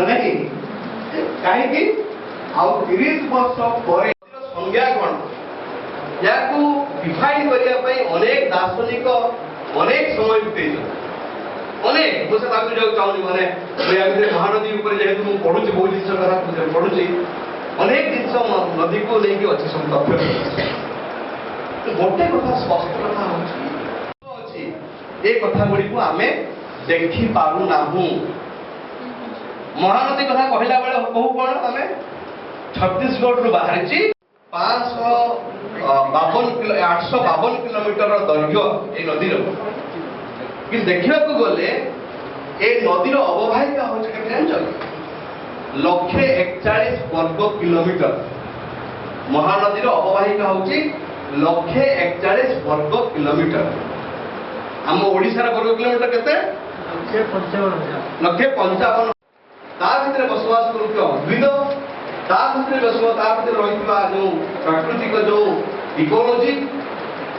नहीं कहीं आउ 30 वर्ष पर संज्ञा कौन या डिफाइन करने अनेक दार्शनिक अनेक समय बिते अनेक मुझे चाहूँगी मैंने महानदी जेहेतु मुझे पढ़ुची बहुत जिन कथा पढ़ुची अनेक जिन नदी को लेकिन अच्छे सब तथ्य गोटे कथा स्पष्ट कथा अच्छी ये कथा गुड़ी को आम देखी पारूना महानदी कथा कहला बेले कहू कौन आम छत्तीसगढ़ रु बाहरी 852 किलोमीटर दैर्घ्य ये नदीर कि देखा गले ए नदीर अववाहिका हूँ लक्षे 41 वर्ग किलोमीटर महानदीर अववाहिका हूँ लक्षे 41 वर्ग किलोमीटर आम ओडिशार वर्ग किलोमीटर केते लक्षे 55 ता भितर बसवास करुवा उद्भिद ता भितर बसवा ता भितर रही जो प्राकृतिक जो इकोलोजी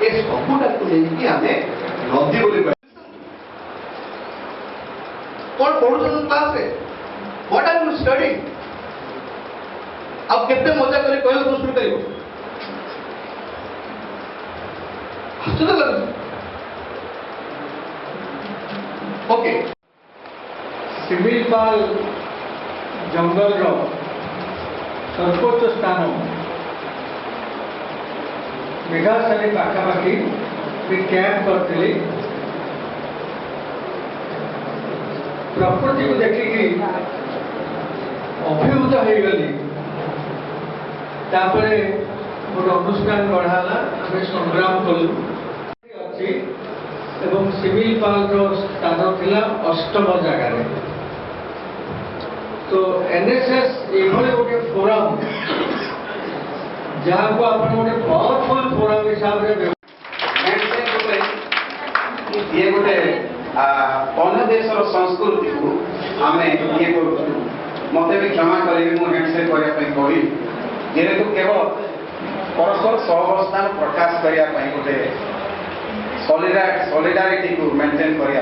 ए सबूटा को लेकिन आम नदी बोली कौन पढ़ुन क्लास रे व्हाट आर यू स्टडी अब केते मजा करे कहल तो शुरू करियो हसुद लग ओके शिमिलपाल जंगल रो सर्वोच्च स्थान मेघासाली पाखापाखि कैंप करते प्रकृति को देखिकी अभिभूत हो गली गोटे अनुष्ठान बढ़ाला आम संग्राम कलु अच्छी एवं शिमिलपाल स्थान थिला 8म जगार तो एनएसएस ये गोटे फोरम जहाँ को आप गोटे पावरफुल फोरम हिसाब से ये गोटे अन्य देशर संस्कृति को आम ये मत भी क्षमा करेंगे मुझे हैंडसेक करने कही जेहेतु केवल परस्पर सहवस्थान प्रकाश करने गोटे सॉलिडारिटी को मेंटेन करने